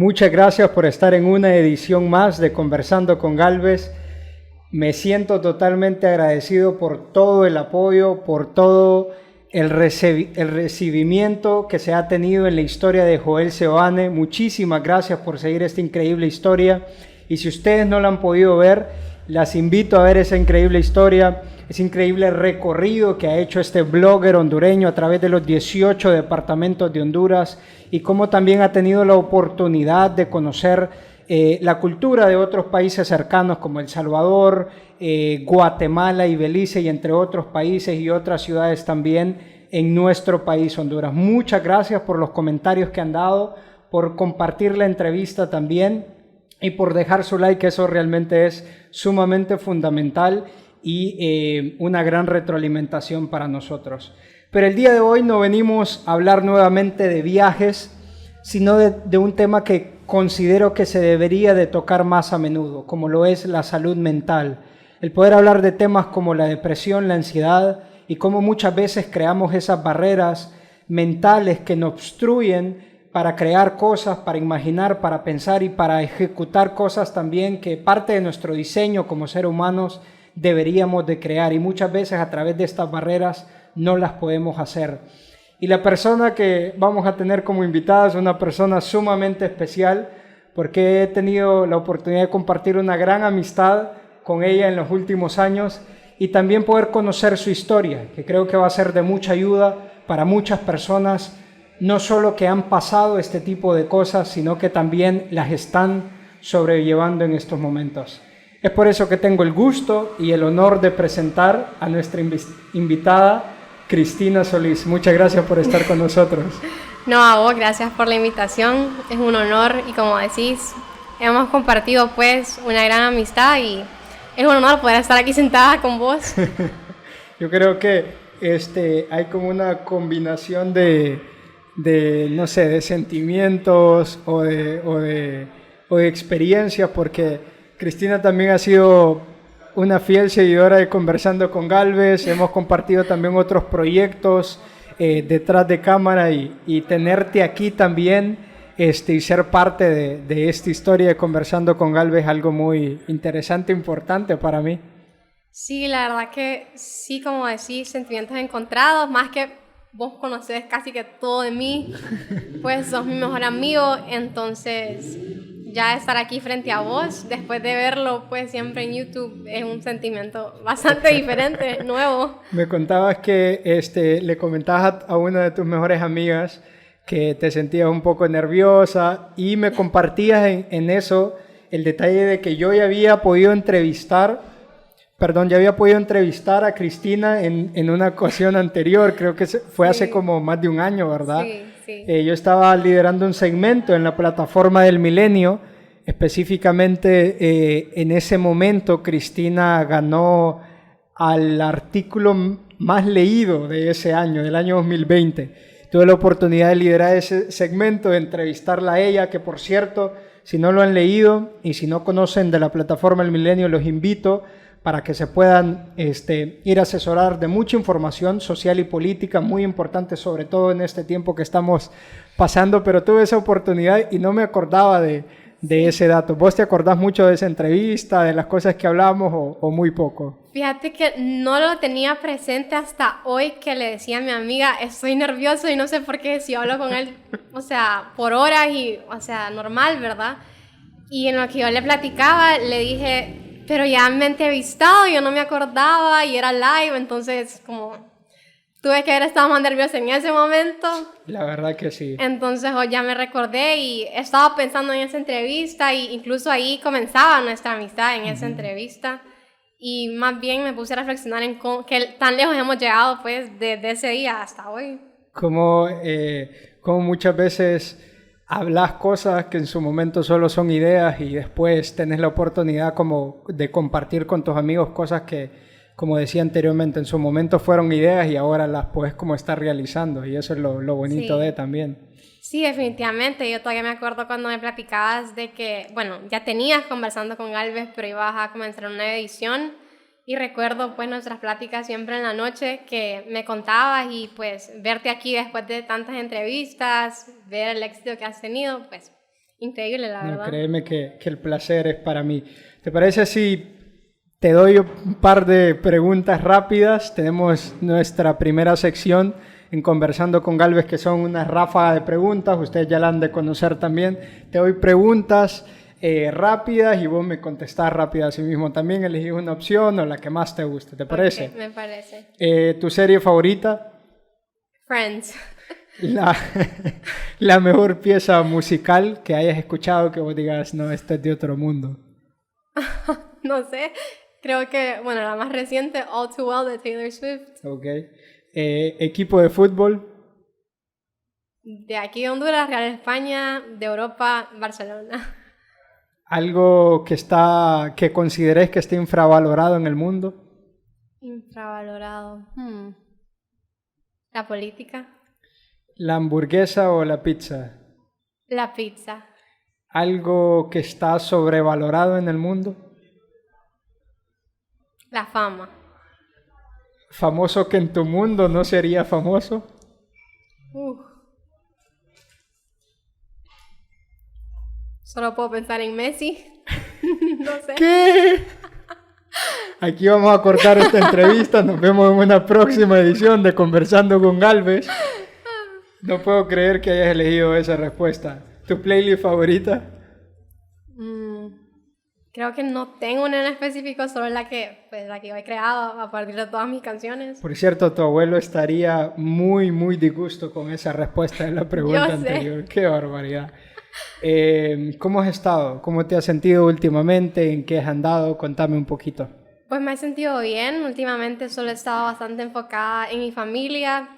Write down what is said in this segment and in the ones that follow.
Muchas gracias por estar en una edición más de Conversando con Galvez. Me siento totalmente agradecido por todo el apoyo, por todo el recibimiento que se ha tenido en la historia de Joel Seoane. Muchísimas gracias por seguir esta increíble historia. Y si ustedes no la han podido ver, las invito a ver esa increíble historia, ese increíble recorrido que ha hecho este blogger hondureño a través de los 18 departamentos de Honduras y cómo también ha tenido la oportunidad de conocer la cultura de otros países cercanos como El Salvador, Guatemala y Belice y entre otros países y otras ciudades también en nuestro país Honduras. Muchas gracias por los comentarios que han dado, por compartir la entrevista también y por dejar su like, eso realmente es sumamente fundamental y una gran retroalimentación para nosotros. Pero el día de hoy no venimos a hablar nuevamente de viajes, sino de un tema que considero que se debería de tocar más a menudo, como lo es la salud mental. El poder hablar de temas como la depresión, la ansiedad y cómo muchas veces creamos esas barreras mentales que nos obstruyen para crear cosas, para imaginar, para pensar y para ejecutar cosas también que parte de nuestro diseño como seres humanos deberíamos de crear y muchas veces a través de estas barreras no las podemos hacer. Y la persona que vamos a tener como invitada es una persona sumamente especial porque he tenido la oportunidad de compartir una gran amistad con ella en los últimos años y también poder conocer su historia, que creo que va a ser de mucha ayuda para muchas personas, no solo que han pasado este tipo de cosas, sino que también las están sobrellevando en estos momentos. Es por eso que tengo el gusto y el honor de presentar a nuestra invitada, Cristina Solís. Muchas gracias por estar con nosotros. No, a vos, gracias por la invitación. Es un honor y como decís, hemos compartido pues una gran amistad y es un honor poder estar aquí sentada con vos. Yo creo que hay como una combinación de no sé, de sentimientos o de experiencias, porque Cristina también ha sido una fiel seguidora de Conversando con Galvez, hemos compartido también otros proyectos detrás de cámara y tenerte aquí también y ser parte de esta historia de Conversando con Galvez es algo muy interesante, importante para mí. Sí, la verdad que sí, como decís, sentimientos encontrados, más que vos conocés casi que todo de mí, pues sos mi mejor amigo, entonces ya estar aquí frente a vos, después de verlo pues siempre en YouTube, es un sentimiento bastante diferente, nuevo. Me contabas que le comentabas a una de tus mejores amigas que te sentías un poco nerviosa y me compartías en eso el detalle de que yo ya había podido entrevistar a Cristina en una ocasión anterior, creo que fue hace como más de un año, ¿verdad? Sí. Yo estaba liderando un segmento en la plataforma del Milenio, específicamente en ese momento Cristina ganó al artículo más leído de ese año, del año 2020. Tuve la oportunidad de liderar ese segmento, de entrevistarla a ella, que por cierto, si no lo han leído y si no conocen de la plataforma del Milenio, los invito para que se puedan ir a asesorar de mucha información social y política, muy importante, sobre todo en este tiempo que estamos pasando, pero tuve esa oportunidad y no me acordaba de ese dato. ¿Vos te acordás mucho de esa entrevista, de las cosas que hablamos o muy poco? Fíjate que no lo tenía presente hasta hoy que le decía a mi amiga, estoy nervioso y no sé por qué, si hablo con él, o sea, por horas y, o sea, normal, ¿verdad? Y en lo que yo le platicaba, le dije, pero ya me he entrevistado, yo no me acordaba y era live, entonces como tuve que haber estado más nerviosa en ese momento. La verdad que sí. Entonces hoy ya me recordé y estaba pensando en esa entrevista e incluso ahí comenzaba nuestra amistad en esa entrevista y más bien me puse a reflexionar en qué tan lejos hemos llegado pues desde ese día hasta hoy. Como muchas veces hablas cosas que en su momento solo son ideas y después tenés la oportunidad como de compartir con tus amigos cosas que, como decía anteriormente, en su momento fueron ideas y ahora las puedes como estar realizando y eso es lo bonito de también. Sí, definitivamente. Yo todavía me acuerdo cuando me platicabas de que, bueno, ya tenías Conversando con Galvez, pero ibas a comenzar una edición. Y recuerdo pues nuestras pláticas siempre en la noche que me contabas y pues verte aquí después de tantas entrevistas, ver el éxito que has tenido, pues increíble, la No, verdad. créeme que el placer es para mí. ¿Te parece si te doy un par de preguntas rápidas? Tenemos nuestra primera sección en Conversando con Galvez, que son una ráfaga de preguntas. Ustedes ya la han de conocer también. Te doy preguntas rápidas y vos me contestás rápido a sí mismo. También elegís una opción o la que más te guste. ¿Te parece? Okay, me parece. ¿Tu serie favorita? Friends. La mejor pieza musical que hayas escuchado que vos digas, no, esto es de otro mundo. No sé. Creo que, bueno, la más reciente, All Too Well de Taylor Swift. Ok. Equipo de fútbol. De aquí de Honduras, Real España, de Europa, Barcelona. Algo que consideres que esté infravalorado en el mundo. Infravalorado. La política. La hamburguesa o la pizza. La pizza. Algo que está sobrevalorado en el mundo. La fama. Famoso que en tu mundo no sería famoso. Solo puedo pensar en Messi. No sé. ¿Qué? Aquí vamos a cortar esta entrevista. Nos vemos en una próxima edición de Conversando con Galvez. No puedo creer que hayas elegido esa respuesta. ¿Tu playlist favorita? Creo que no tengo una en específico, solo la que yo he creado a partir de todas mis canciones. Por cierto, tu abuelo estaría muy, muy disgusto con esa respuesta de la pregunta anterior. ¡Qué barbaridad! ¿Cómo has estado? ¿Cómo te has sentido últimamente? ¿En qué has andado? Contame un poquito. Pues me he sentido bien. Últimamente solo he estado bastante enfocada en mi familia.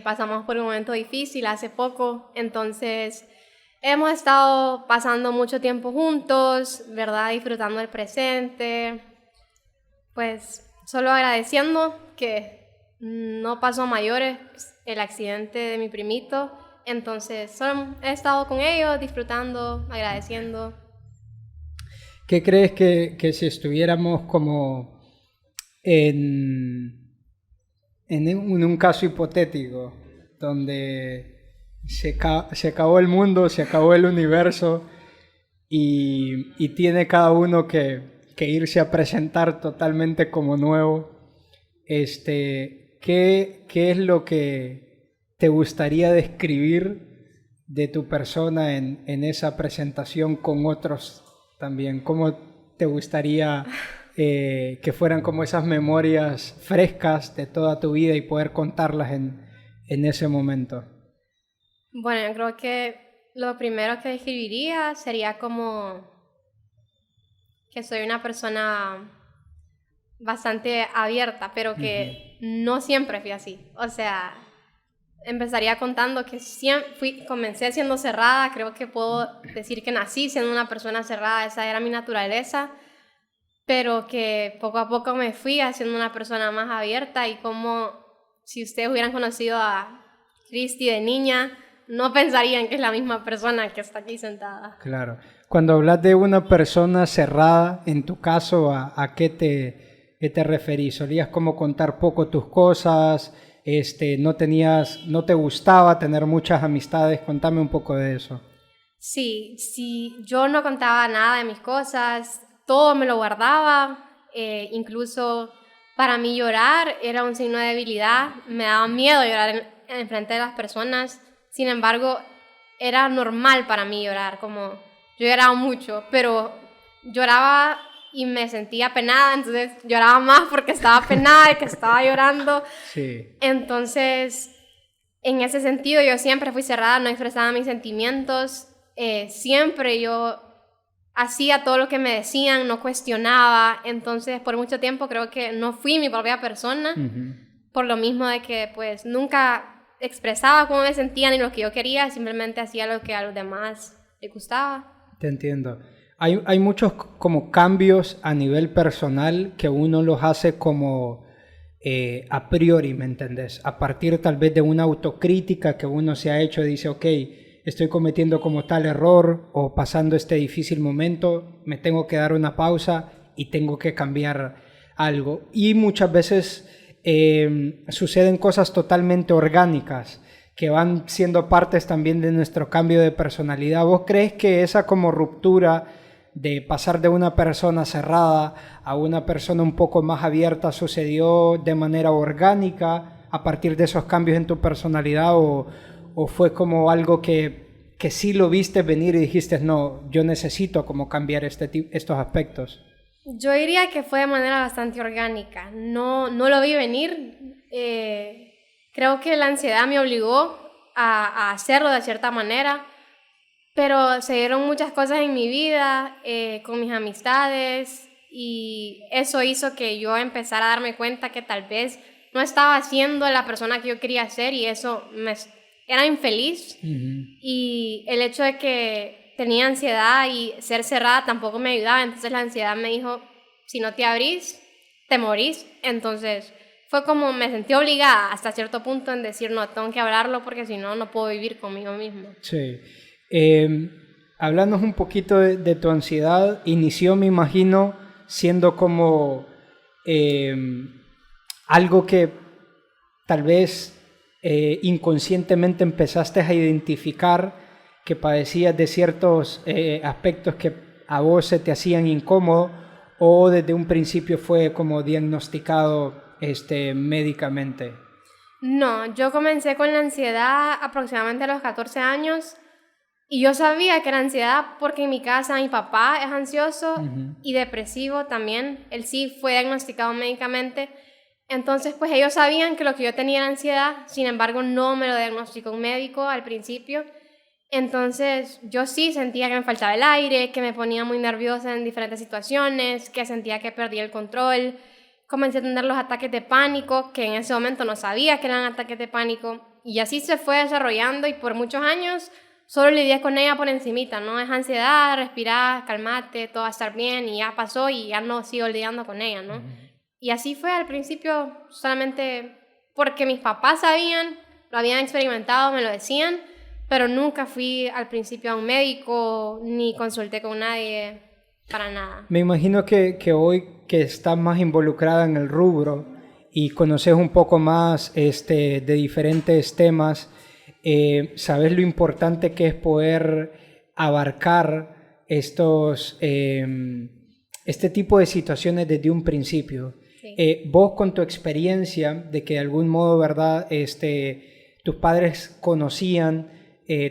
Pasamos por un momento difícil hace poco, entonces hemos estado pasando mucho tiempo juntos, ¿verdad? Disfrutando del presente. Pues solo agradeciendo que no pasó a mayores el accidente de mi primito. Entonces solo he estado con ellos, disfrutando, agradeciendo. ¿Qué crees que si estuviéramos como en un caso hipotético donde se acabó el mundo, se acabó el universo y tiene cada uno que irse a presentar totalmente como nuevo, ¿qué es lo que te gustaría describir de tu persona en esa presentación con otros también? ¿Cómo te gustaría que fueran como esas memorias frescas de toda tu vida y poder contarlas en ese momento? Bueno, yo creo que lo primero que describiría sería como que soy una persona bastante abierta, pero que no siempre fui así. O sea, empezaría contando que comencé siendo cerrada. Creo que puedo decir que nací siendo una persona cerrada, esa era mi naturaleza, pero que poco a poco me fui haciendo una persona más abierta, y como si ustedes hubieran conocido a Cristi de niña, no pensarían que es la misma persona que está aquí sentada. Claro. Cuando hablas de una persona cerrada, en tu caso, ¿a qué te referís? ¿Solías como contar poco tus cosas? ¿No te gustaba tener muchas amistades? Contame un poco de eso. Sí, yo no contaba nada de mis cosas, todo me lo guardaba, incluso para mí llorar era un signo de debilidad, me daba miedo llorar en frente de las personas. Sin embargo, era normal para mí llorar, como yo lloraba mucho, pero lloraba y me sentía penada, entonces lloraba más porque estaba penada y que estaba llorando. Sí. Entonces, en ese sentido, yo siempre fui cerrada, no expresaba mis sentimientos, siempre yo hacía todo lo que me decían, no cuestionaba. Entonces, por mucho tiempo creo que no fui mi propia persona, por lo mismo de que pues nunca expresaba cómo me sentía ni lo que yo quería, simplemente hacía lo que a los demás les gustaba. Te entiendo. Hay muchos como cambios a nivel personal que uno los hace como a priori, ¿me entendés? A partir tal vez de una autocrítica que uno se ha hecho y dice, ok, estoy cometiendo como tal error o pasando este difícil momento, me tengo que dar una pausa y tengo que cambiar algo. Y muchas veces suceden cosas totalmente orgánicas que van siendo partes también de nuestro cambio de personalidad. ¿Vos crees que esa como ruptura de pasar de una persona cerrada a una persona un poco más abierta sucedió de manera orgánica a partir de esos cambios en tu personalidad o fue como algo que sí lo viste venir y dijiste, no, yo necesito como cambiar estos aspectos? Yo diría que fue de manera bastante orgánica, no lo vi venir. Creo que la ansiedad me obligó a hacerlo de cierta manera, pero se dieron muchas cosas en mi vida, con mis amistades, y eso hizo que yo empezara a darme cuenta que tal vez no estaba siendo la persona que yo quería ser y eso era infeliz. Y el hecho de que tenía ansiedad y ser cerrada tampoco me ayudaba, entonces la ansiedad me dijo, si no te abrís, te morís. Entonces fue como me sentí obligada hasta cierto punto en decir, no, tengo que hablarlo porque si no, no puedo vivir conmigo mismo. Sí. Hablándonos un poquito de tu ansiedad, inició, me imagino, siendo como algo que tal vez inconscientemente empezaste a identificar que padecías de ciertos aspectos que a vos se te hacían incómodo, o desde un principio fue como diagnosticado médicamente. No, yo comencé con la ansiedad aproximadamente a los 14 años y yo sabía que era ansiedad porque en mi casa mi papá es ansioso y depresivo también. Él sí fue diagnosticado médicamente. Entonces, pues ellos sabían que lo que yo tenía era ansiedad, sin embargo, no me lo diagnosticó un médico al principio. Entonces, yo sí sentía que me faltaba el aire, que me ponía muy nerviosa en diferentes situaciones, que sentía que perdía el control. Comencé a tener los ataques de pánico, que en ese momento no sabía que eran ataques de pánico. Y así se fue desarrollando y por muchos años solo lidié con ella por encimita, ¿no? Es ansiedad, respirar, calmate, todo va a estar bien y ya pasó y ya no sigo lidiando con ella, ¿no? Y así fue al principio solamente porque mis papás sabían, lo habían experimentado, me lo decían, pero nunca fui al principio a un médico ni consulté con nadie para nada. Me imagino que hoy que estás más involucrada en el rubro y conoces un poco más de diferentes temas, sabes lo importante que es poder abarcar este tipo de situaciones desde un principio. Sí. Vos con tu experiencia de que de algún modo, ¿verdad? Tus padres conocían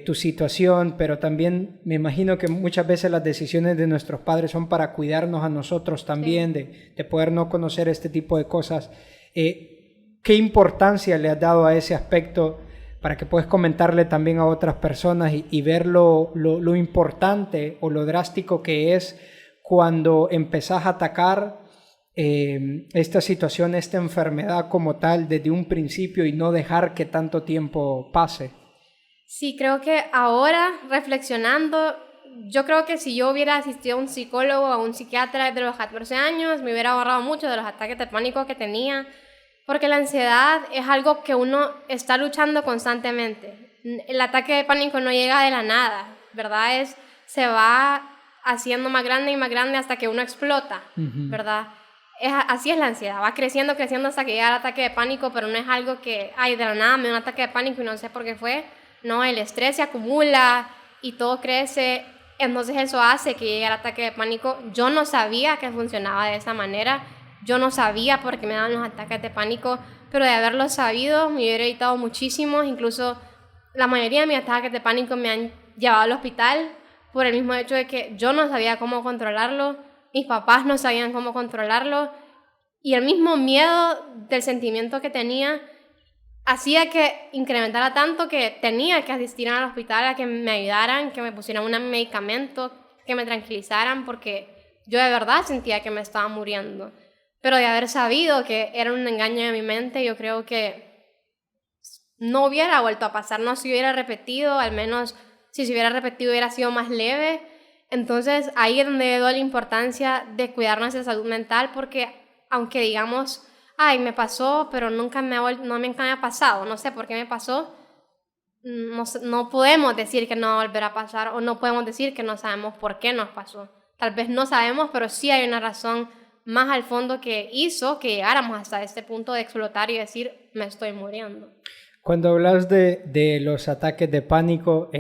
tu situación, pero también me imagino que muchas veces las decisiones de nuestros padres son para cuidarnos a nosotros también, sí, de poder no conocer este tipo de cosas. ¿Qué importancia le has dado a ese aspecto para que puedas comentarle también a otras personas y ver lo importante o lo drástico que es cuando empezás a atacar esta situación, esta enfermedad como tal desde un principio y no dejar que tanto tiempo pase? Sí, creo que ahora, reflexionando, yo creo que si yo hubiera asistido a un psicólogo o a un psiquiatra desde los 14 años, me hubiera ahorrado mucho de los ataques de pánico que tenía, porque la ansiedad es algo que uno está luchando constantemente. El ataque de pánico no llega de la nada, ¿verdad? Se va haciendo más grande y más grande hasta que uno explota, ¿verdad? Así es la ansiedad, va creciendo hasta que llega el ataque de pánico, pero no es algo que, ay, de la nada me dio un ataque de pánico y no sé por qué fue. No, el estrés se acumula y todo crece, entonces eso hace que llegue el ataque de pánico. Yo no sabía que funcionaba de esa manera, yo no sabía por qué me daban los ataques de pánico, pero de haberlo sabido me hubiera evitado muchísimo. Incluso la mayoría de mis ataques de pánico me han llevado al hospital por el mismo hecho de que yo no sabía cómo controlarlo, mis papás no sabían cómo controlarlo y el mismo miedo del sentimiento que tenía hacía que incrementara tanto que tenía que asistir al hospital a que me ayudaran, que me pusieran un medicamento, que me tranquilizaran, porque yo de verdad sentía que me estaba muriendo. Pero de haber sabido que era un engaño de mi mente, yo creo que no hubiera vuelto a pasar, no se hubiera repetido, al menos si se hubiera repetido hubiera sido más leve. Entonces ahí es donde doy la importancia de cuidar nuestra salud mental, porque aunque digamos, ay, me pasó, pero nunca me ha pasado, no sé por qué me pasó, no podemos decir que no va a volver a pasar, o no podemos decir que no sabemos por qué nos pasó. Tal vez no sabemos, pero sí hay una razón más al fondo que hizo que llegáramos hasta este punto de explotar y decir, me estoy muriendo. Cuando hablas de los ataques de pánico,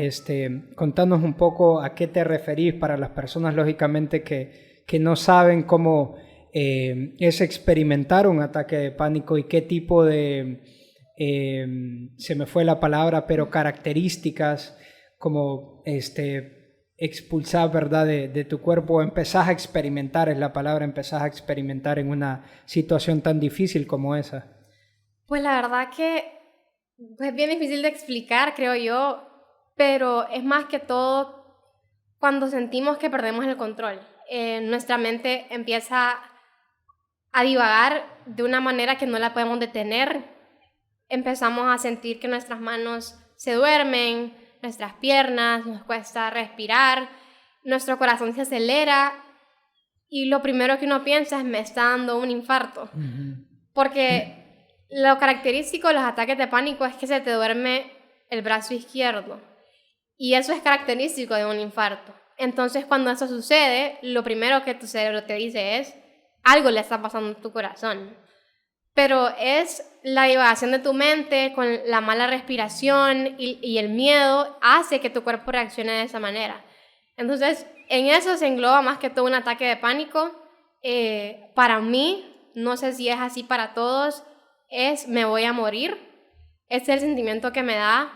contanos un poco a qué te referís para las personas, lógicamente, que no saben cómo es experimentar un ataque de pánico y qué tipo de, se me fue la palabra, pero características como expulsar, ¿verdad?, de tu cuerpo, empezás a experimentar, es la palabra, empezás a experimentar en una situación tan difícil como esa. Pues la verdad que es bien difícil de explicar, creo yo, pero es más que todo cuando sentimos que perdemos el control. Nuestra mente empieza a divagar de una manera que no la podemos detener. Empezamos a sentir que nuestras manos se duermen, nuestras piernas, nos cuesta respirar, nuestro corazón se acelera y lo primero que uno piensa es me está dando un infarto. Porque lo característico de los ataques de pánico es que se te duerme el brazo izquierdo y eso es característico de un infarto. Entonces cuando eso sucede, lo primero que tu cerebro te dice es algo le está pasando a tu corazón. Pero es la divagación de tu mente con la mala respiración y el miedo hace que tu cuerpo reaccione de esa manera. Entonces, en eso se engloba más que todo un ataque de pánico. Para mí, no sé si es así para todos, es me voy a morir. Ese es el sentimiento que me da.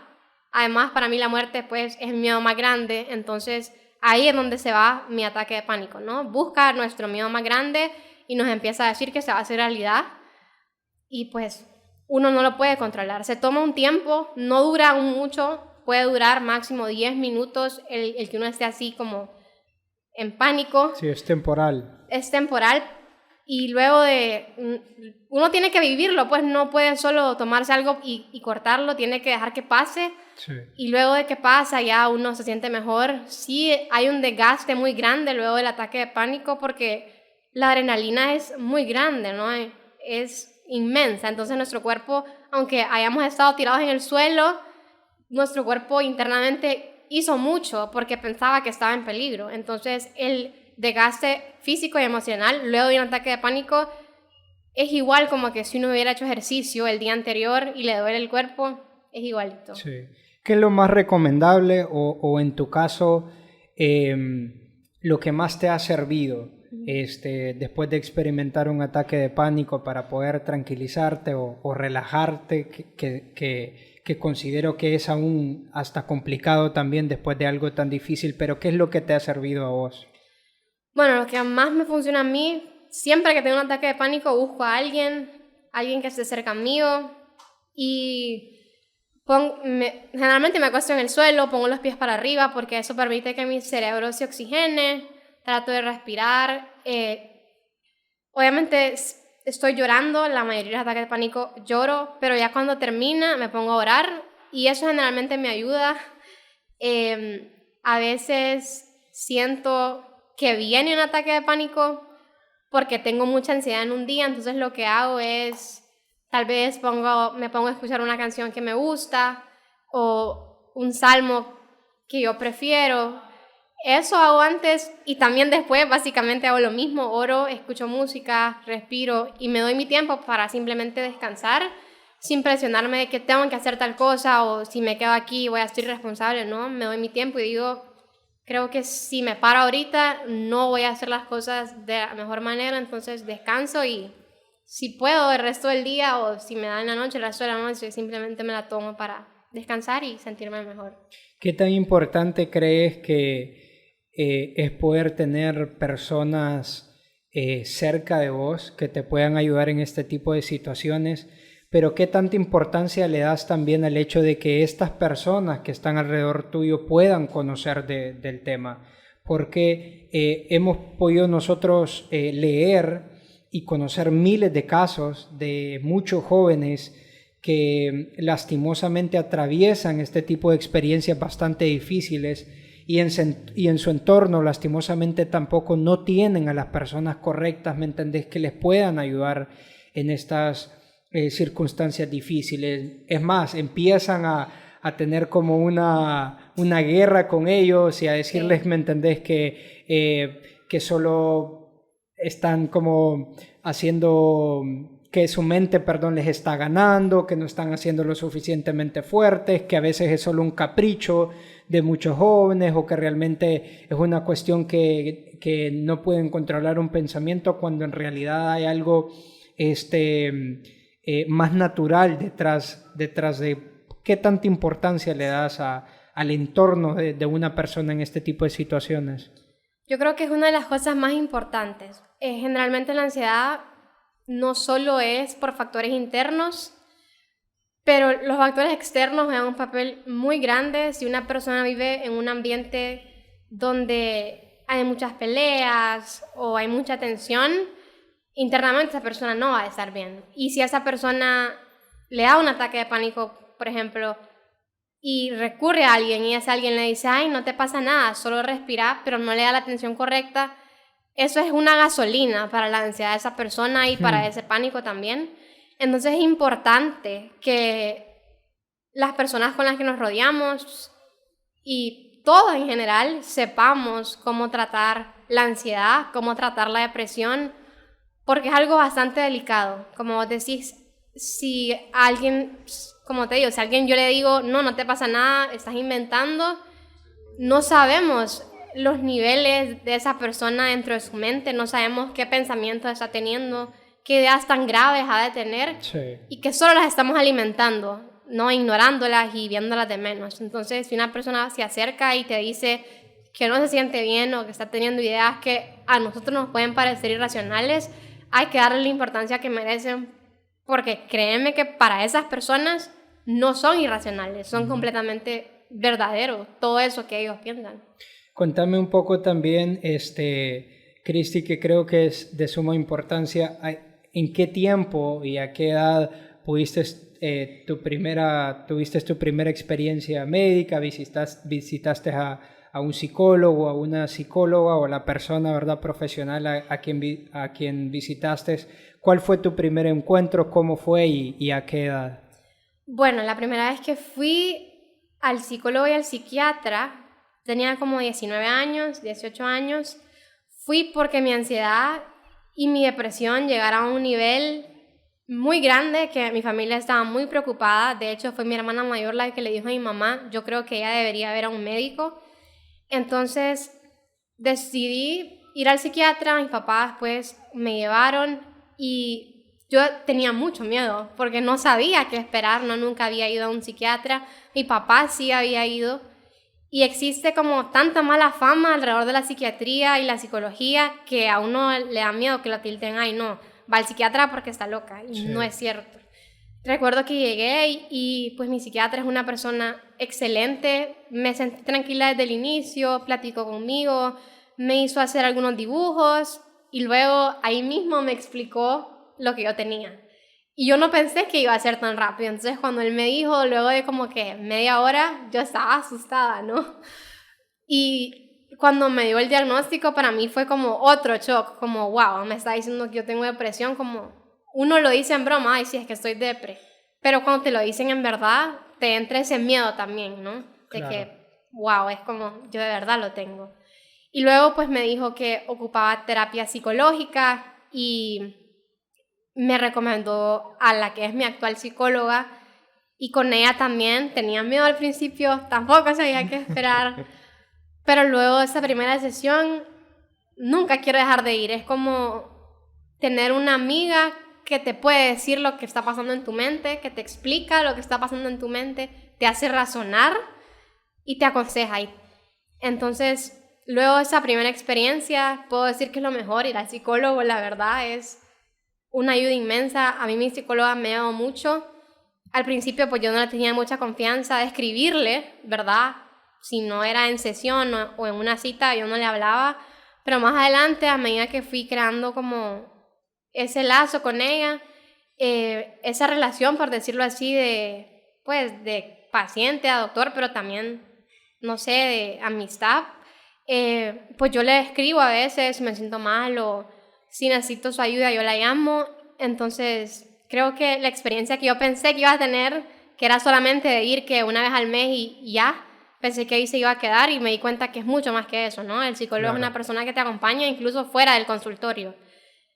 Además, para mí la muerte pues, es el miedo más grande. Entonces, ahí es donde se va mi ataque de pánico, ¿no? Busca nuestro miedo más grande y nos empieza a decir que se va a hacer realidad. Y pues uno no lo puede controlar. Se toma un tiempo, no dura mucho, puede durar máximo 10 minutos el que uno esté así como en pánico. Sí, es temporal. Es temporal y luego uno tiene que vivirlo, pues no puede solo tomarse algo y cortarlo, tiene que dejar que pase. Sí. Y luego de que pasa ya uno se siente mejor. Sí hay un desgaste muy grande luego del ataque de pánico porque la adrenalina es muy grande, ¿no? Es inmensa, entonces nuestro cuerpo, aunque hayamos estado tirados en el suelo, nuestro cuerpo internamente hizo mucho porque pensaba que estaba en peligro. Entonces el desgaste físico y emocional luego de un ataque de pánico es igual como que si uno hubiera hecho ejercicio el día anterior y le duele el cuerpo, es igualito. Sí. ¿Qué es lo más recomendable o en tu caso lo que más te ha servido después de experimentar un ataque de pánico para poder tranquilizarte o relajarte, que considero que es aún hasta complicado también después de algo tan difícil, pero ¿qué es lo que te ha servido a vos? Bueno, lo que más me funciona a mí, siempre que tengo un ataque de pánico busco a alguien que esté cerca mío y generalmente me acuesto en el suelo, pongo los pies para arriba porque eso permite que mi cerebro se oxigene, trato de respirar. Obviamente estoy llorando, la mayoría de los ataques de pánico lloro, pero ya cuando termina me pongo a orar y eso generalmente me ayuda. A veces siento que viene un ataque de pánico porque tengo mucha ansiedad en un día, entonces lo que hago es tal vez me pongo a escuchar una canción que me gusta o un salmo que yo prefiero. Eso hago antes y también después básicamente hago lo mismo, oro, escucho música, respiro y me doy mi tiempo para simplemente descansar sin presionarme de que tengo que hacer tal cosa o si me quedo aquí voy a ser irresponsable, ¿no? Me doy mi tiempo y digo, creo que si me paro ahorita no voy a hacer las cosas de la mejor manera, entonces descanso y si puedo el resto del día o si me da en la noche, el resto de la noche, simplemente me la tomo para descansar y sentirme mejor. ¿Qué tan importante crees que es poder tener personas cerca de vos que te puedan ayudar en este tipo de situaciones? Pero ¿qué tanta importancia le das también al hecho de que estas personas que están alrededor tuyo puedan conocer del tema? Porque hemos podido nosotros leer y conocer miles de casos de muchos jóvenes que lastimosamente atraviesan este tipo de experiencias bastante difíciles y en su entorno lastimosamente tampoco no tienen a las personas correctas, ¿me entendés?, que les puedan ayudar en estas circunstancias difíciles. Es más, empiezan a tener como una guerra con ellos y a decirles, ¿me entendés?, que solo están como haciendo que su mente, perdón, les está ganando, que no están haciendo lo suficientemente fuertes, que a veces es solo un capricho de muchos jóvenes o que realmente es una cuestión que no pueden controlar un pensamiento cuando en realidad hay algo más natural detrás de qué tanta importancia le das al entorno de una persona en este tipo de situaciones. Yo creo que es una de las cosas más importantes. Generalmente la ansiedad no solo es por factores internos, pero los factores externos juegan un papel muy grande si una persona vive en un ambiente donde hay muchas peleas o hay mucha tensión. Internamente esa persona no va a estar bien. Y si a esa persona le da un ataque de pánico, por ejemplo, y recurre a alguien y ese alguien le dice, ay, no te pasa nada, solo respira, pero no le da la atención correcta, eso es una gasolina para la ansiedad de esa persona y para ese pánico también. Entonces es importante que las personas con las que nos rodeamos y todos en general sepamos cómo tratar la ansiedad, cómo tratar la depresión, porque es algo bastante delicado. Como vos decís, si alguien, como te digo, si a alguien yo le digo, no te pasa nada, estás inventando, no sabemos los niveles de esa persona dentro de su mente, no sabemos qué pensamientos está teniendo, qué ideas tan graves ha de tener, Sí. y que solo las estamos alimentando, no ignorándolas y viéndolas de menos. Entonces, si una persona se acerca y te dice que no se siente bien o que está teniendo ideas que a nosotros nos pueden parecer irracionales, hay que darle la importancia que merecen, porque créeme que para esas personas no son irracionales, son completamente verdaderos todo eso que ellos piensan. Contame un poco también, Cristi, que creo que es de suma importancia, ¿en qué tiempo y a qué edad tuviste tu primera experiencia médica? ¿Visitaste a un psicólogo, a una psicóloga o a la persona, ¿verdad?, profesional a quien visitaste? ¿Cuál fue tu primer encuentro? ¿Cómo fue y a qué edad? Bueno, la primera vez que fui al psicólogo y al psiquiatra, tenía como 19 años, 18 años. Fui porque mi ansiedad y mi depresión llegaron a un nivel muy grande que mi familia estaba muy preocupada. De hecho, fue mi hermana mayor la que le dijo a mi mamá, yo creo que ella debería ver a un médico. Entonces decidí ir al psiquiatra, mis papás pues me llevaron y yo tenía mucho miedo porque no sabía qué esperar, nunca había ido a un psiquiatra, mi papá sí había ido y existe como tanta mala fama alrededor de la psiquiatría y la psicología que a uno le da miedo que lo tilden, ay no, va al psiquiatra porque está loca y no es cierto. Recuerdo que llegué y pues mi psiquiatra es una persona excelente, me sentí tranquila desde el inicio, platicó conmigo, me hizo hacer algunos dibujos y luego ahí mismo me explicó lo que yo tenía. Y yo no pensé que iba a ser tan rápido, entonces cuando él me dijo, luego de como que media hora, yo estaba asustada, ¿no? Y cuando me dio el diagnóstico para mí fue como otro shock, como wow, me está diciendo que yo tengo depresión, como uno lo dice en broma, ay sí, es que estoy depre, pero cuando te lo dicen en verdad, te entra ese miedo también, ¿no? De Claro. que wow, es como yo de verdad lo tengo. Y luego pues me dijo que ocupaba terapia psicológica y me recomendó a la que es mi actual psicóloga y con ella también tenía miedo al principio, tampoco sabía qué esperar, pero luego de esa primera sesión nunca quiero dejar de ir, es como tener una amiga que te puede decir lo que está pasando en tu mente, que te explica lo que está pasando en tu mente, te hace razonar y te aconseja. Y entonces, luego de esa primera experiencia, puedo decir que es lo mejor ir al psicólogo, la verdad, es una ayuda inmensa. A mí mi psicóloga me ha dado mucho. Al principio, pues yo no le tenía mucha confianza de escribirle, ¿verdad? Si no era en sesión o en una cita, yo no le hablaba. Pero más adelante, a medida que fui creando como ese lazo con ella, esa relación, por decirlo así, de paciente a doctor, pero también, no sé, de amistad, pues yo le escribo a veces si me siento mal o si necesito su ayuda, yo la llamo. Entonces, creo que la experiencia que yo pensé que iba a tener, que era solamente de ir que una vez al mes y ya, pensé que ahí se iba a quedar y me di cuenta que es mucho más que eso, ¿no? El psicólogo es una persona que te acompaña incluso fuera del consultorio.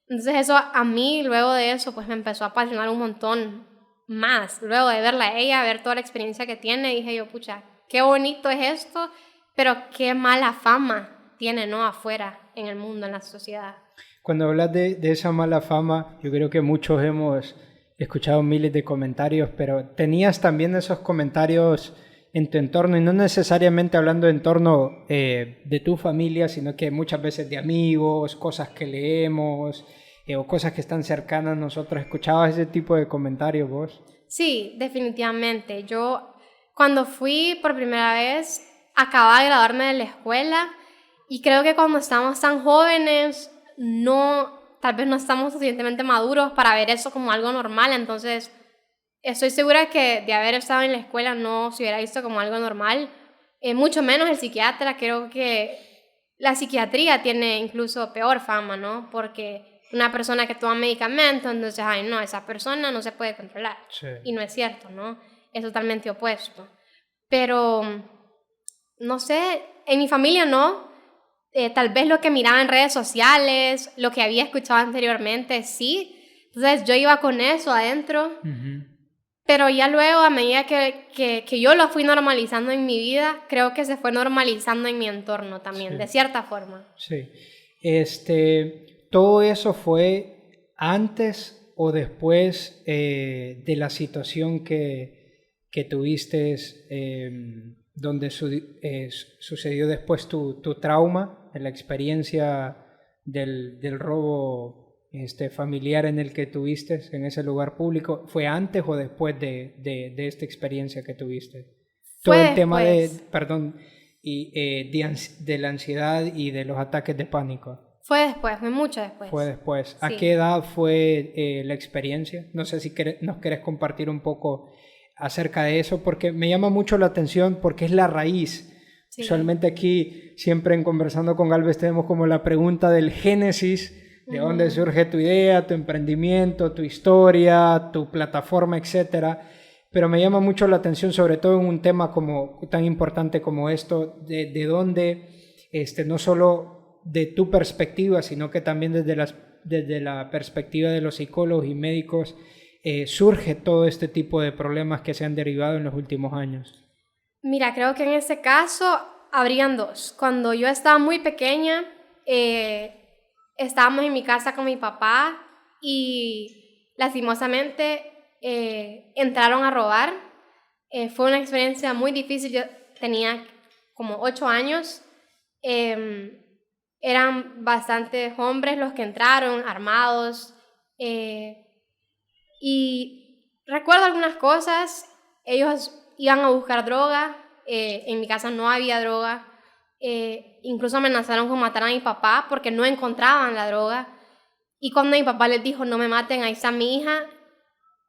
Entonces eso a mí, luego de eso, pues me empezó a apasionar un montón más. Luego de verla a ella, ver toda la experiencia que tiene, dije yo, pucha, qué bonito es esto, pero qué mala fama tiene, ¿no? Afuera, en el mundo, en la sociedad. Cuando hablas de esa mala fama, yo creo que muchos hemos escuchado miles de comentarios, pero tenías también esos comentarios en tu entorno, y no necesariamente hablando de entorno de tu familia, sino que muchas veces de amigos, cosas que leemos o cosas que están cercanas a nosotros. ¿Escuchabas ese tipo de comentarios vos? Sí, definitivamente. Yo cuando fui por primera vez, acababa de graduarme de la escuela y creo que cuando estamos tan jóvenes, tal vez no estamos suficientemente maduros para ver eso como algo normal. Entonces, estoy segura que de haber estado en la escuela no se hubiera visto como algo normal. Mucho menos el psiquiatra. Creo que la psiquiatría tiene incluso peor fama, ¿no? Porque una persona que toma medicamentos, entonces, ay, no, esa persona no se puede controlar. Sí. Y no es cierto, ¿no? Es totalmente opuesto. Pero, no sé, en mi familia no. Tal vez lo que miraba en redes sociales, lo que había escuchado anteriormente, sí. Entonces yo iba con eso adentro. Pero ya luego, a medida que yo lo fui normalizando en mi vida, creo que se fue normalizando en mi entorno también, Sí. de cierta forma. Sí. ¿Todo eso fue antes o después de la situación que tuviste, donde sucedió después tu trauma, la experiencia del robo familiar en el que tuviste en ese lugar público? ¿Fue antes o después de esta experiencia que tuviste? Todo Fue el tema después. de la ansiedad y de los ataques de pánico. Fue después, fue mucho Fue después. después. ¿A Sí. qué edad fue la experiencia? No sé si nos querés compartir un poco acerca de eso, porque me llama mucho la atención, porque es la raíz. Sí. Usualmente aquí, siempre en Conversando con Galvez, tenemos como la pregunta del génesis, de dónde surge tu idea, tu emprendimiento, tu historia, tu plataforma, etcétera. Pero me llama mucho la atención, sobre todo en un tema como tan importante como esto, de dónde, no solo de tu perspectiva, sino que también desde la perspectiva de los psicólogos y médicos, surge todo este tipo de problemas que se han derivado en los últimos años. Mira, creo que en este caso habrían dos. Cuando yo estaba muy pequeña, estábamos en mi casa con mi papá y lastimosamente entraron a robar. Fue una experiencia muy difícil. Yo tenía como 8 años. Eran bastantes hombres los que entraron, armados. Y recuerdo algunas cosas. Ellos iban a buscar droga. En mi casa no había droga. Incluso amenazaron con matar a mi papá porque no encontraban la droga. Y cuando mi papá les dijo, no me maten, ahí está mi hija,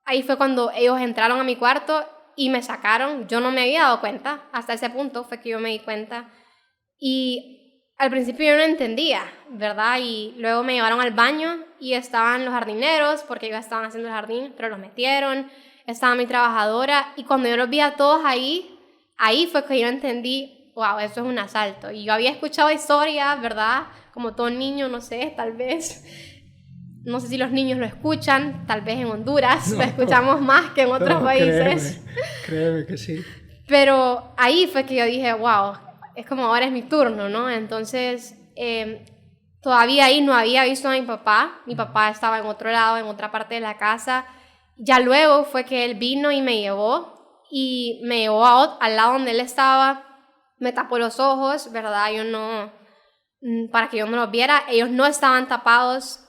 ahí fue cuando ellos entraron a mi cuarto y me sacaron. Yo no me había dado cuenta, hasta ese punto fue que yo me di cuenta. Y al principio yo no entendía, ¿verdad? Y luego me llevaron al baño y estaban los jardineros, porque ellos estaban haciendo el jardín, pero los metieron. Estaba mi trabajadora y cuando yo los vi a todos ahí fue que yo entendí, wow, eso es un asalto. Y yo había escuchado historias, ¿verdad? Como todo niño, no sé, tal vez. No sé si los niños lo escuchan, tal vez en Honduras lo escuchamos más que en otros países. Créeme que sí. Pero ahí fue que yo dije, wow, es como ahora es mi turno, ¿no? Entonces, todavía ahí no había visto a mi papá. Mi papá estaba en otro lado, en otra parte de la casa. Ya luego fue que él vino y me llevó al lado donde él estaba, me tapó los ojos, ¿verdad? Para que yo no los viera. Ellos no estaban tapados.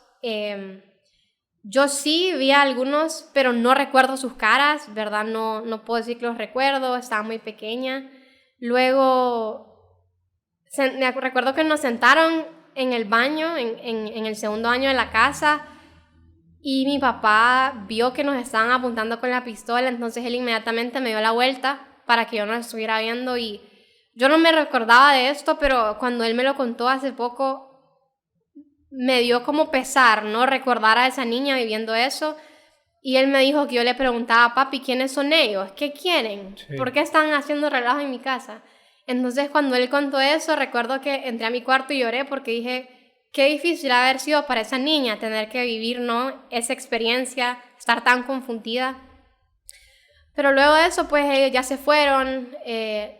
Yo sí vi a algunos, pero no recuerdo sus caras, ¿verdad? No puedo decir que los recuerdo, estaba muy pequeña. Luego, recuerdo que nos sentaron en el baño, en el segundo año de la casa, y mi papá vio que nos estaban apuntando con la pistola, entonces él inmediatamente me dio la vuelta para que yo no estuviera viendo, y yo no me recordaba de esto, pero cuando él me lo contó hace poco, me dio como pesar, ¿no? Recordar a esa niña viviendo eso. Y él me dijo que yo le preguntaba, papi, ¿quiénes son ellos? ¿Qué quieren? Sí. ¿Por qué están haciendo relajo en mi casa? Entonces, cuando él contó eso, recuerdo que entré a mi cuarto y lloré porque dije, qué difícil haber sido para esa niña tener que vivir, ¿no? Esa experiencia, estar tan confundida. Pero luego de eso, pues ellos ya se fueron.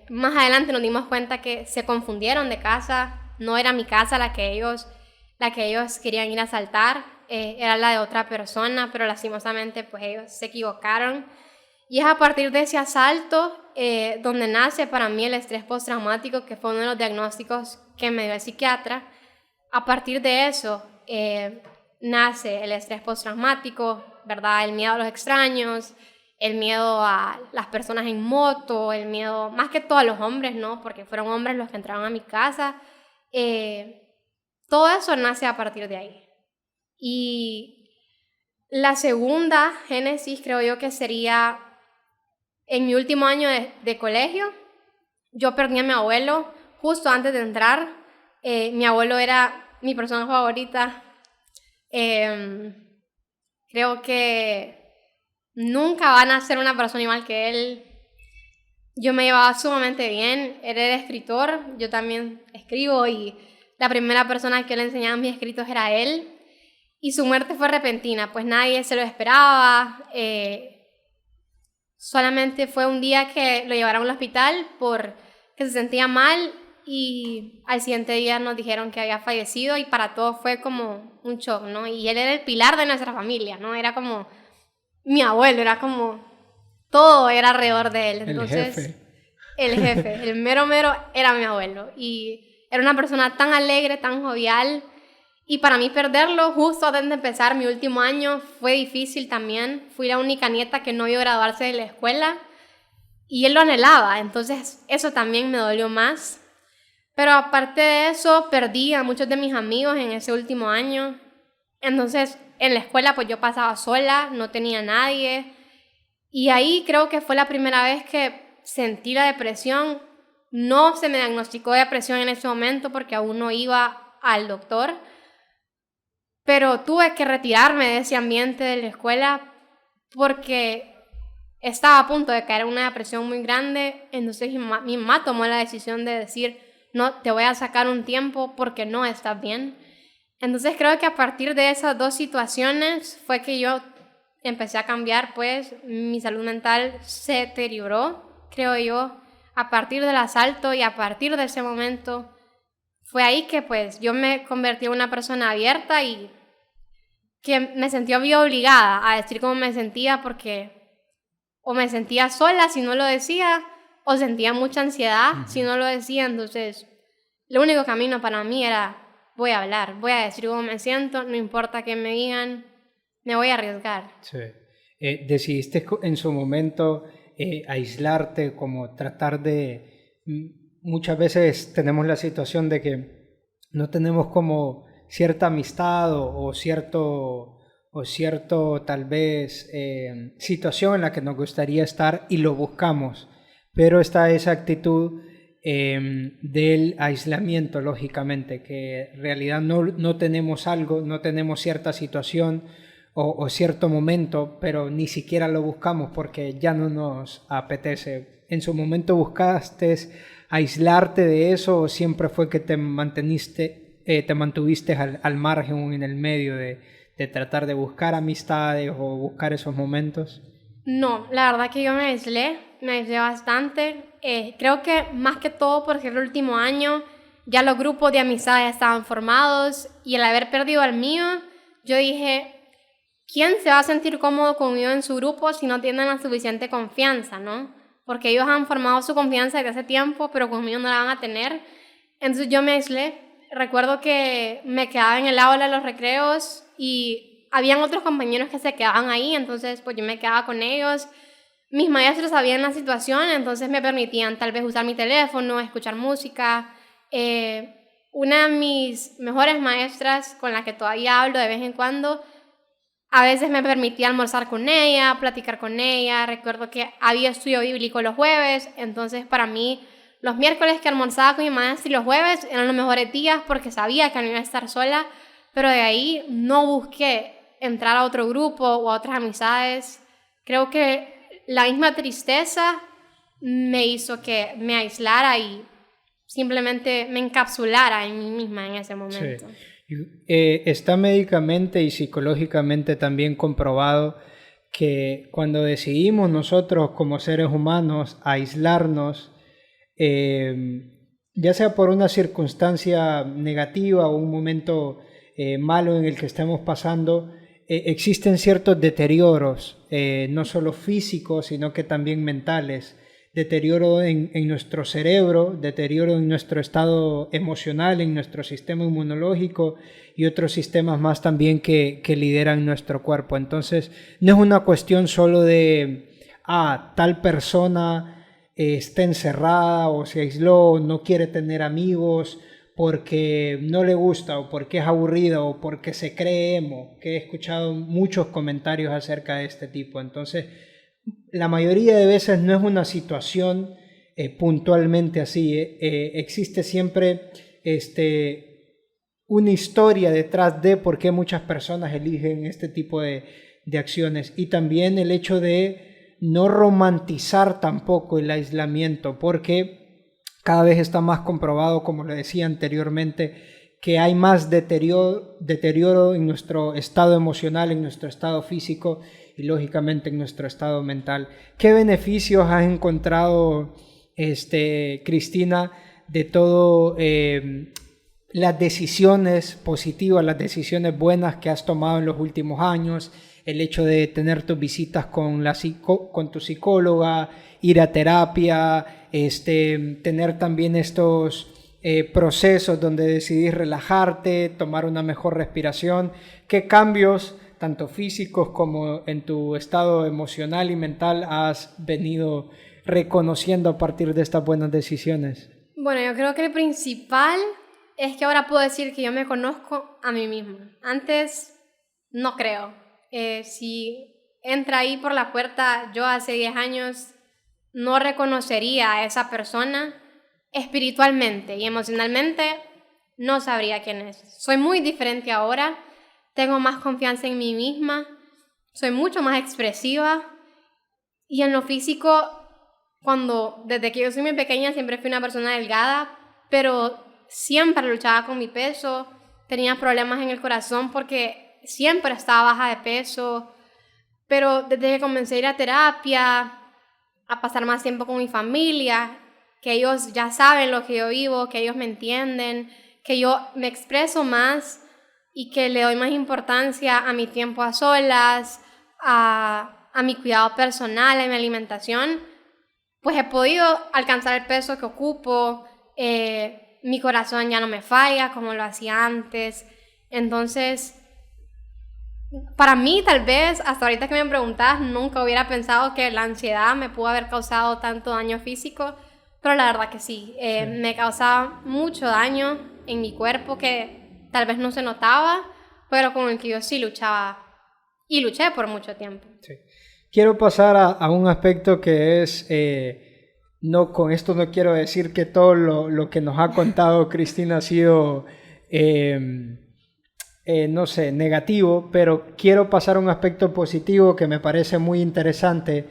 Más adelante nos dimos cuenta que se confundieron de casa. No era mi casa la que ellos querían ir a asaltar. Era la de otra persona, pero lastimosamente pues ellos se equivocaron. Y es a partir de ese asalto donde nace para mí el estrés postraumático, que fue uno de los diagnósticos que me dio el psiquiatra. A partir de eso nace el estrés postraumático, ¿verdad? El miedo a los extraños, el miedo a las personas en moto, el miedo más que todo a los hombres, ¿no? Porque fueron hombres los que entraron a mi casa. Todo eso nace a partir de ahí. Y la segunda génesis creo yo que sería en mi último año de colegio. Yo perdí a mi abuelo justo antes de entrar. Mi abuelo era mi persona favorita. Creo que nunca van a ser una persona igual que él. Yo me llevaba sumamente bien. Él era escritor, yo también escribo y la primera persona que le enseñaba mis escritos era él. Y su muerte fue repentina, pues nadie se lo esperaba. Solamente fue un día que lo llevaron al hospital porque se sentía mal y al siguiente día nos dijeron que había fallecido y para todos fue como un shock, ¿no? Y él era el pilar de nuestra familia, ¿no? Era como mi abuelo, era como todo era alrededor de él. Entonces, el jefe, el mero era mi abuelo y era una persona tan alegre, tan jovial. Y para mí perderlo justo antes de empezar mi último año fue difícil también. Fui la única nieta que no vio graduarse de la escuela y él lo anhelaba, entonces eso también me dolió más. Pero aparte de eso, perdí a muchos de mis amigos en ese último año. Entonces en la escuela pues yo pasaba sola, no tenía nadie. Y ahí creo que fue la primera vez que sentí la depresión. No se me diagnosticó depresión en ese momento porque aún no iba al doctor. Pero tuve que retirarme de ese ambiente de la escuela porque estaba a punto de caer en una depresión muy grande. Entonces mi mamá tomó la decisión de decir, no, te voy a sacar un tiempo porque no estás bien. Entonces creo que a partir de esas dos situaciones fue que yo empecé a cambiar, pues mi salud mental se deterioró, creo yo, a partir del asalto y a partir de ese momento fue ahí que pues yo me convertí en una persona abierta y que me sentía muy obligada a decir cómo me sentía porque o me sentía sola si no lo decía o sentía mucha ansiedad si no lo decía. Entonces el único camino para mí era voy a hablar, voy a decir cómo me siento, no importa qué me digan, me voy a arriesgar. Sí. Decidiste en su momento aislarte, como tratar de... Muchas veces tenemos la situación de que no tenemos como cierta amistad o cierto tal vez situación en la que nos gustaría estar y lo buscamos, pero está esa actitud del aislamiento, lógicamente, que en realidad no tenemos algo, no tenemos cierta situación o cierto momento, pero ni siquiera lo buscamos porque ya no nos apetece. ¿En su momento buscaste aislarte de eso o siempre fue que te mantuviste al margen, en el medio de tratar de buscar amistades o buscar esos momentos? No, la verdad que yo me aislé bastante. Creo que más que todo porque el último año ya los grupos de amistades estaban formados y al haber perdido al mío, yo dije, ¿quién se va a sentir cómodo conmigo en su grupo si no tienen la suficiente confianza, no? Porque ellos han formado su confianza desde hace tiempo, pero conmigo no la van a tener. Entonces yo me aislé. Recuerdo que me quedaba en el aula de los recreos y habían otros compañeros que se quedaban ahí, entonces pues yo me quedaba con ellos. Mis maestros sabían la situación, entonces me permitían tal vez usar mi teléfono, escuchar música. Una de mis mejores maestras, con la que todavía hablo de vez en cuando, a veces me permitía almorzar con ella, platicar con ella. Recuerdo que había estudio bíblico los jueves, entonces para mí los miércoles que almorzaba con mi maestra y los jueves eran los mejores días porque sabía que no iba a estar sola, pero de ahí no busqué entrar a otro grupo o a otras amistades. Creo que la misma tristeza me hizo que me aislara y simplemente me encapsulara en mí misma en ese momento. Sí. Está médicamente y psicológicamente también comprobado que cuando decidimos nosotros como seres humanos aislarnos, ya sea por una circunstancia negativa o un momento malo en el que estemos pasando, existen ciertos deterioros, no solo físicos, sino que también mentales. Deterioro en nuestro cerebro, deterioro en nuestro estado emocional, en nuestro sistema inmunológico y otros sistemas más también que lideran nuestro cuerpo. Entonces, no es una cuestión solo de, tal persona está encerrada o se aisló, no quiere tener amigos porque no le gusta o porque es aburrida o porque se cree emo, que he escuchado muchos comentarios acerca de este tipo. Entonces, la mayoría de veces no es una situación puntualmente así. Existe siempre una historia detrás de por qué muchas personas eligen este tipo de acciones. Y también el hecho de no romantizar tampoco el aislamiento, porque cada vez está más comprobado, como le decía anteriormente, que hay más deterioro en nuestro estado emocional, en nuestro estado físico y lógicamente en nuestro estado mental. ¿Qué beneficios has encontrado, Cristina, de todo las decisiones positivas, las decisiones buenas que has tomado en los últimos años? El hecho de tener tus visitas con tu psicóloga, ir a terapia, tener también estos procesos donde decidís relajarte, tomar una mejor respiración. ¿Qué cambios, tanto físicos como en tu estado emocional y mental, has venido reconociendo a partir de estas buenas decisiones? Bueno, yo creo que el principal es que ahora puedo decir que yo me conozco a mí misma. Antes no creo. Si entra ahí por la puerta, yo hace 10 años no reconocería a esa persona espiritualmente y emocionalmente, no sabría quién es. Soy muy diferente ahora, tengo más confianza en mí misma, soy mucho más expresiva y en lo físico, desde que yo soy muy pequeña siempre fui una persona delgada, pero siempre luchaba con mi peso, tenía problemas en el corazón porque siempre estaba baja de peso, pero desde que comencé a ir a terapia, a pasar más tiempo con mi familia, que ellos ya saben lo que yo vivo, que ellos me entienden, que yo me expreso más y que le doy más importancia a mi tiempo a solas, a mi cuidado personal, a mi alimentación, pues he podido alcanzar el peso que ocupo, mi corazón ya no me falla como lo hacía antes. Entonces, para mí, tal vez, hasta ahorita que me preguntas, nunca hubiera pensado que la ansiedad me pudo haber causado tanto daño físico, pero la verdad que sí, me causaba mucho daño en mi cuerpo que tal vez no se notaba, pero con el que yo sí luchaba y luché por mucho tiempo. Sí. Quiero pasar a un aspecto que es, no, con esto no quiero decir que todo lo que nos ha contado Cristina ha sido no sé, negativo, pero quiero pasar a un aspecto positivo que me parece muy interesante,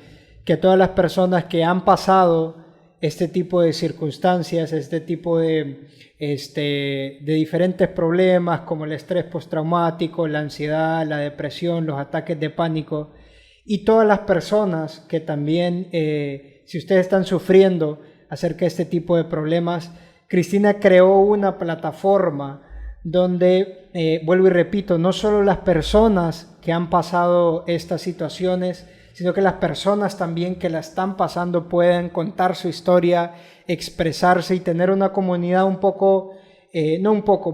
que todas las personas que han pasado este tipo de circunstancias, este tipo de diferentes problemas como el estrés postraumático, la ansiedad, la depresión, los ataques de pánico, y todas las personas que también, si ustedes están sufriendo acerca de este tipo de problemas, Cristina creó una plataforma donde, vuelvo y repito, no solo las personas que han pasado estas situaciones, sino que las personas también que la están pasando pueden contar su historia, expresarse y tener una comunidad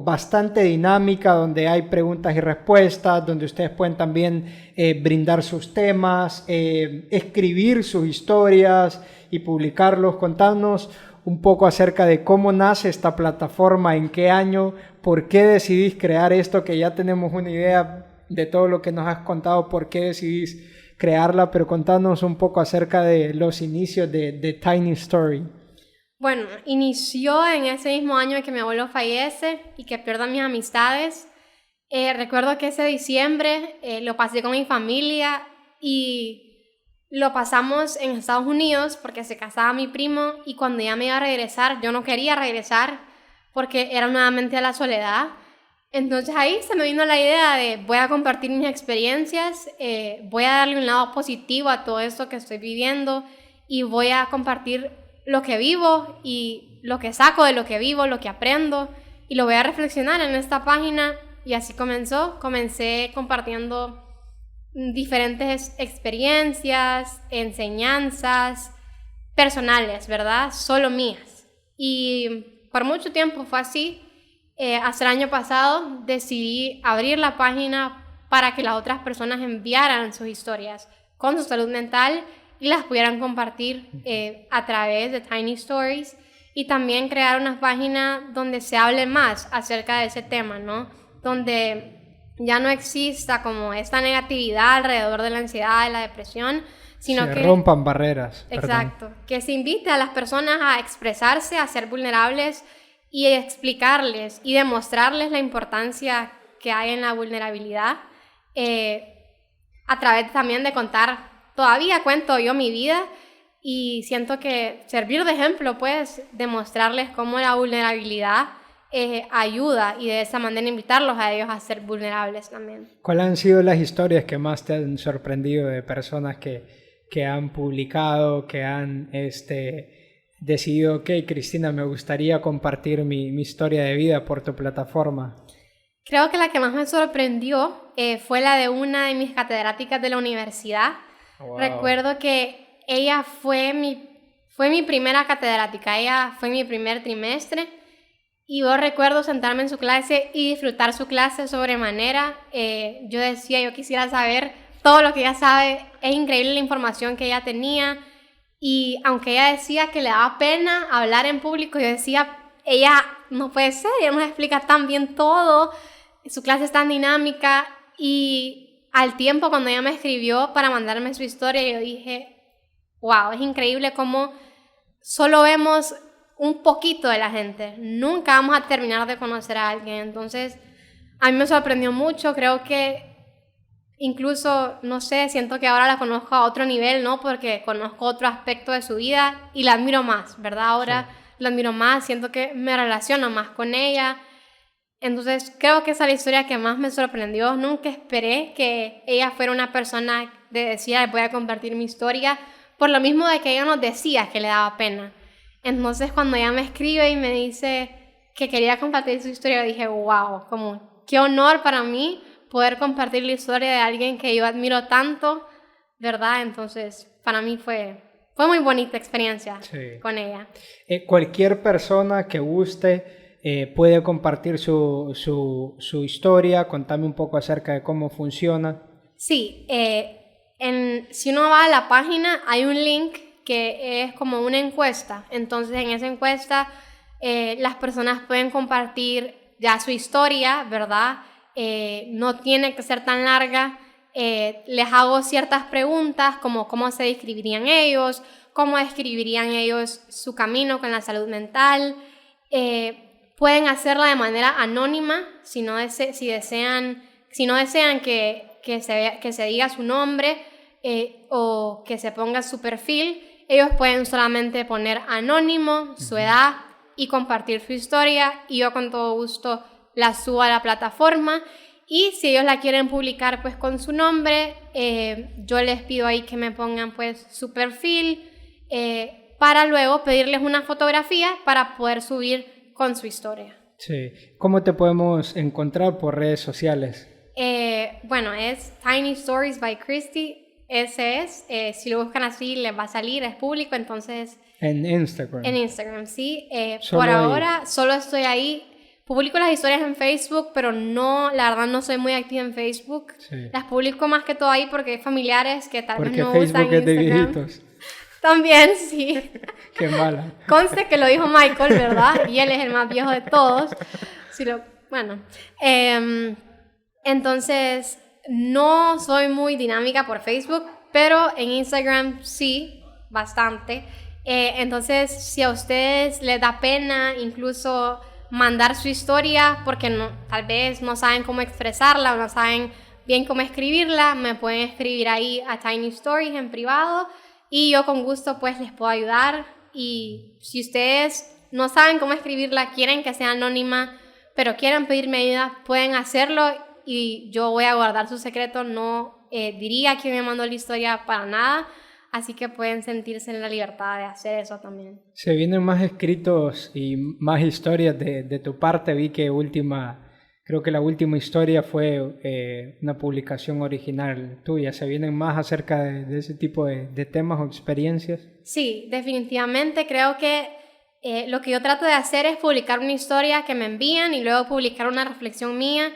bastante dinámica, donde hay preguntas y respuestas, donde ustedes pueden también brindar sus temas, escribir sus historias y publicarlos. Contanos un poco acerca de cómo nace esta plataforma, en qué año, por qué decidís crear esto, que ya tenemos una idea de todo lo que nos has contado, por qué decidís crearla, pero contanos un poco acerca de los inicios de Tiny Story. Bueno, inició en ese mismo año en que mi abuelo fallece y que pierdo a mis amistades. Recuerdo que ese diciembre lo pasé con mi familia y lo pasamos en Estados Unidos porque se casaba mi primo y cuando ya me iba a regresar, yo no quería regresar porque era nuevamente a la soledad. Entonces ahí se me vino la idea de voy a compartir mis experiencias, voy a darle un lado positivo a todo esto que estoy viviendo y voy a compartir lo que vivo y lo que saco de lo que vivo, lo que aprendo y lo voy a reflexionar en esta página y así comencé compartiendo diferentes experiencias, enseñanzas personales, ¿verdad? Solo mías. Y por mucho tiempo fue así. Hasta el año pasado decidí abrir la página para que las otras personas enviaran sus historias con su salud mental y las pudieran compartir a través de Tiny Stories y también crear una página donde se hable más acerca de ese tema, ¿no? Donde ya no exista como esta negatividad alrededor de la ansiedad, de la depresión, sino que rompan barreras. Exacto, que se invite a las personas a expresarse, a ser vulnerables y explicarles y demostrarles la importancia que hay en la vulnerabilidad a través también de contar. Todavía cuento yo mi vida y siento que servir de ejemplo, pues, demostrarles cómo la vulnerabilidad ayuda y de esa manera invitarlos a ellos a ser vulnerables también. ¿Cuáles han sido las historias que más te han sorprendido de personas que han publicado, que han decidido, ok, Cristina, me gustaría compartir mi historia de vida por tu plataforma? Creo que la que más me sorprendió fue la de una de mis catedráticas de la universidad. Wow. Recuerdo que ella fue mi primera catedrática, ella fue mi primer trimestre y yo recuerdo sentarme en su clase y disfrutar su clase sobremanera. Yo decía, yo quisiera saber todo lo que ella sabe, es increíble la información que ella tenía. Y aunque ella decía que le daba pena hablar en público, yo decía, ella no puede ser, ella nos explica tan bien todo, su clase es tan dinámica. Y al tiempo, cuando ella me escribió para mandarme su historia, yo dije, wow, es increíble cómo solo vemos un poquito de la gente. Nunca vamos a terminar de conocer a alguien. Entonces, a mí me sorprendió mucho, creo que incluso, no sé, siento que ahora la conozco a otro nivel, ¿no? Porque conozco otro aspecto de su vida y la admiro más, ¿verdad? Ahora la admiro más, siento que me relaciono más con ella. Entonces, creo que esa es la historia que más me sorprendió. Nunca esperé que ella fuera una persona de decir, voy a compartir mi historia, por lo mismo de que ella nos decía que le daba pena. Entonces, cuando ella me escribe y me dice que quería compartir su historia, dije, wow, como qué honor para mí poder compartir la historia de alguien que yo admiro tanto, ¿verdad? Entonces, para mí fue muy bonita experiencia con ella. Cualquier persona que guste puede compartir su historia. Contame un poco acerca de cómo funciona. Sí, si uno va a la página, hay un link que es como una encuesta. Entonces, en esa encuesta, las personas pueden compartir ya su historia, ¿verdad? No tiene que ser tan larga. Les hago ciertas preguntas como cómo se describirían ellos, cómo describirían ellos su camino con la salud mental. Pueden hacerla de manera anónima si no desean que se diga su nombre o que se ponga su perfil. Ellos pueden solamente poner anónimo, su edad y compartir su historia y yo con todo gusto la subo a la plataforma. Y si ellos la quieren publicar pues con su nombre, yo les pido ahí que me pongan pues su perfil para luego pedirles una fotografía para poder subir con su historia. Sí. ¿Cómo te podemos encontrar por redes sociales? Bueno, es Tiny Stories by Christy. Ese es, si lo buscan así les va a salir, es público, entonces... En Instagram. En Instagram, sí. Por ahora solo estoy ahí. Publico las historias en Facebook, pero la verdad no soy muy activa en Facebook. Sí. Las publico más que todo ahí porque hay familiares que tal vez no usan Instagram. Porque Facebook es de viejitos. También, sí. Qué mala. Conste que lo dijo Michael, ¿verdad? Y él es el más viejo de todos. Bueno. Entonces, no soy muy dinámica por Facebook, pero en Instagram sí, bastante. Entonces, si a ustedes les da pena incluso mandar su historia porque tal vez no saben cómo expresarla o no saben bien cómo escribirla, me pueden escribir ahí a Tiny Stories en privado y yo con gusto pues les puedo ayudar. Y si ustedes no saben cómo escribirla, quieren que sea anónima, pero quieren pedirme ayuda, pueden hacerlo y yo voy a guardar su secreto. No diría quién me mandó la historia para nada, así que pueden sentirse en la libertad de hacer eso también. Se vienen más escritos y más historias de tu parte. Vi que creo que la última historia fue una publicación original tuya. ¿Se vienen más acerca de ese tipo de temas o experiencias? Sí, definitivamente creo que lo que yo trato de hacer es publicar una historia que me envían y luego publicar una reflexión mía,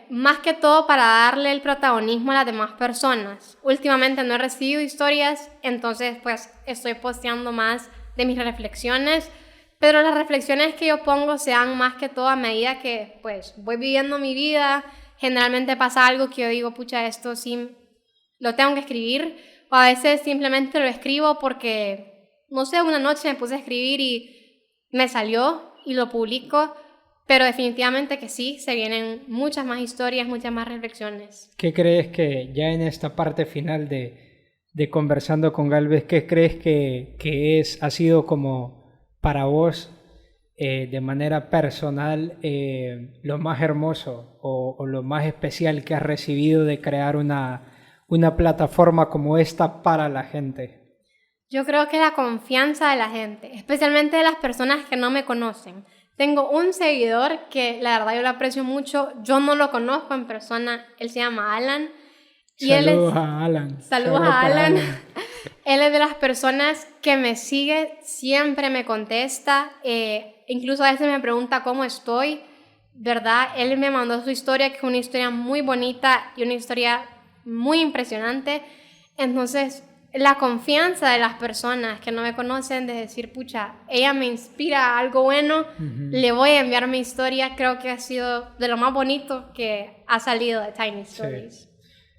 más que todo para darle el protagonismo a las demás personas. Últimamente no he recibido historias, entonces pues estoy posteando más de mis reflexiones, pero las reflexiones que yo pongo se dan más que todo a medida que pues voy viviendo mi vida. Generalmente pasa algo que yo digo, pucha, esto sí lo tengo que escribir, o a veces simplemente lo escribo porque, no sé, una noche me puse a escribir y me salió y lo publico. Pero definitivamente que sí, se vienen muchas más historias, muchas más reflexiones. ¿Qué crees que ya en esta parte final de Conversando con Galvez, qué crees que ha sido como para vos de manera personal lo más hermoso o lo más especial que has recibido de crear una plataforma como esta para la gente? Yo creo que la confianza de la gente, especialmente de las personas que no me conocen. Tengo un seguidor que la verdad yo lo aprecio mucho. Yo no lo conozco en persona. Él se llama Alan. Saludos a Alan. Saludos a Alan. Él es de las personas que me sigue, siempre me contesta. Incluso a veces me pregunta cómo estoy. ¿Verdad? Él me mandó su historia, que es una historia muy bonita y una historia muy impresionante. Entonces, la confianza de las personas que no me conocen, de decir, pucha, ella me inspira a algo bueno, le voy a enviar mi historia, creo que ha sido de lo más bonito que ha salido de Tiny Stories.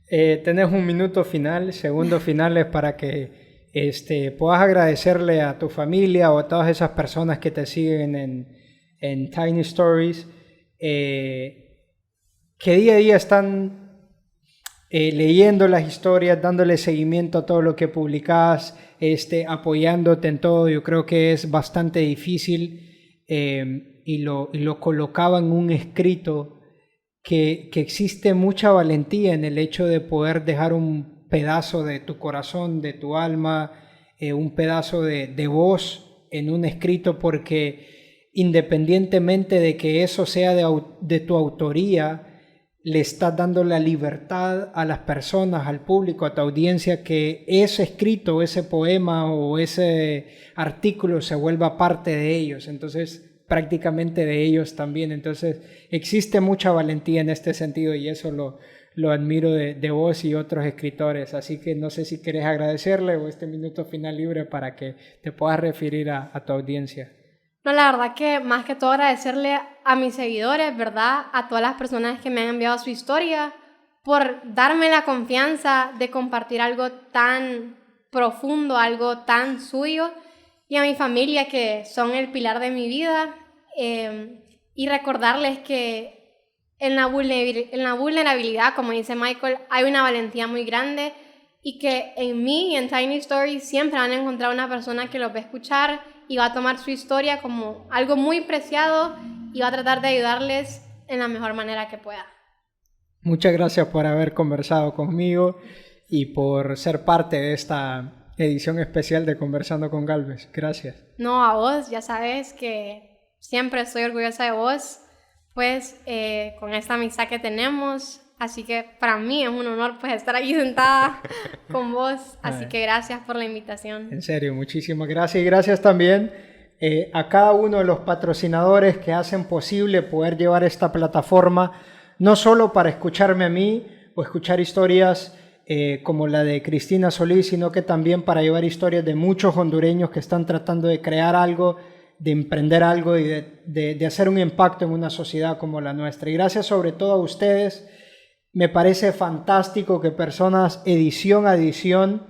Sí. Tenés un minuto final, segundos finales para que puedas agradecerle a tu familia o a todas esas personas que te siguen en Tiny Stories, que día a día están leyendo las historias, dándole seguimiento a todo lo que publicas, apoyándote en todo. Yo creo que es bastante difícil y lo colocaba en un escrito que existe mucha valentía en el hecho de poder dejar un pedazo de tu corazón, de tu alma, un pedazo de voz en un escrito, porque independientemente de que eso sea de tu autoría, le estás dando la libertad a las personas, al público, a tu audiencia, que ese escrito, ese poema o ese artículo se vuelva parte de ellos, entonces prácticamente de ellos también. Entonces existe mucha valentía en este sentido y eso lo admiro de vos y otros escritores. Así que no sé si querés agradecerle o este minuto final libre para que te puedas referir a tu audiencia. No, la verdad que más que todo agradecerle a mis seguidores, ¿verdad? A todas las personas que me han enviado su historia, por darme la confianza de compartir algo tan profundo, algo tan suyo, y a mi familia, que son el pilar de mi vida, y recordarles que en la vulnerabilidad, como dice Michael, hay una valentía muy grande, y que en mí y en Tiny Stories siempre van a encontrar una persona que los va a escuchar y va a tomar su historia como algo muy preciado y va a tratar de ayudarles en la mejor manera que pueda. Muchas gracias por haber conversado conmigo y por ser parte de esta edición especial de Conversando con Galvez. Gracias. No, a vos, ya sabes que siempre estoy orgullosa de vos, pues con esta amistad que tenemos. Así que para mí es un honor pues estar aquí sentada con vos. Así que gracias por la invitación. En serio, muchísimas gracias. Y gracias también a cada uno de los patrocinadores que hacen posible poder llevar esta plataforma, no solo para escucharme a mí o escuchar historias como la de Cristina Solís, sino que también para llevar historias de muchos hondureños que están tratando de crear algo, de emprender algo y de hacer un impacto en una sociedad como la nuestra. Y gracias sobre todo a ustedes. Me parece fantástico que personas edición a edición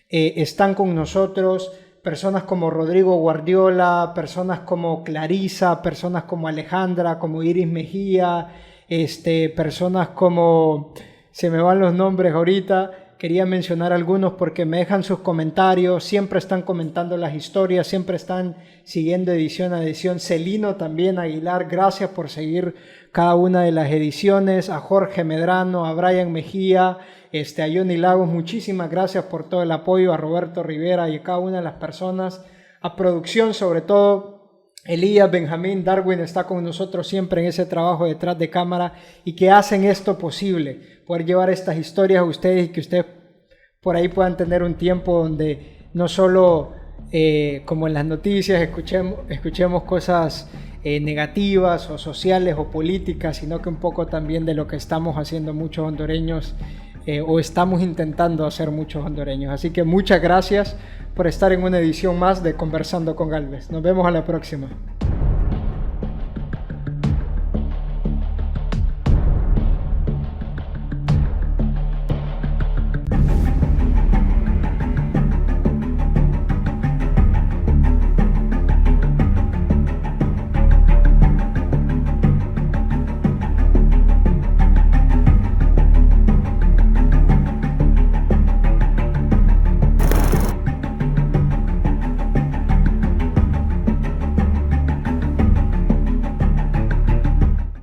están con nosotros, personas como Rodrigo Guardiola, personas como Clarisa, personas como Alejandra, como Iris Mejía, personas como, se me van los nombres ahorita, quería mencionar algunos porque me dejan sus comentarios, siempre están comentando las historias, siempre están siguiendo edición a edición. Celino también Aguilar, gracias por seguir cada una de las ediciones. A Jorge Medrano, a Brian Mejía, a Johnny Lagos, muchísimas gracias por todo el apoyo, a Roberto Rivera y a cada una de las personas, a producción sobre todo. Elías, Benjamín, Darwin está con nosotros siempre en ese trabajo detrás de cámara y que hacen esto posible, poder llevar estas historias a ustedes y que ustedes por ahí puedan tener un tiempo donde no solo como en las noticias escuchemos cosas negativas o sociales o políticas, sino que un poco también de lo que estamos haciendo muchos hondureños o estamos intentando hacer muchos hondureños. Así que muchas gracias por estar en una edición más de Conversando con Galvez. Nos vemos a la próxima.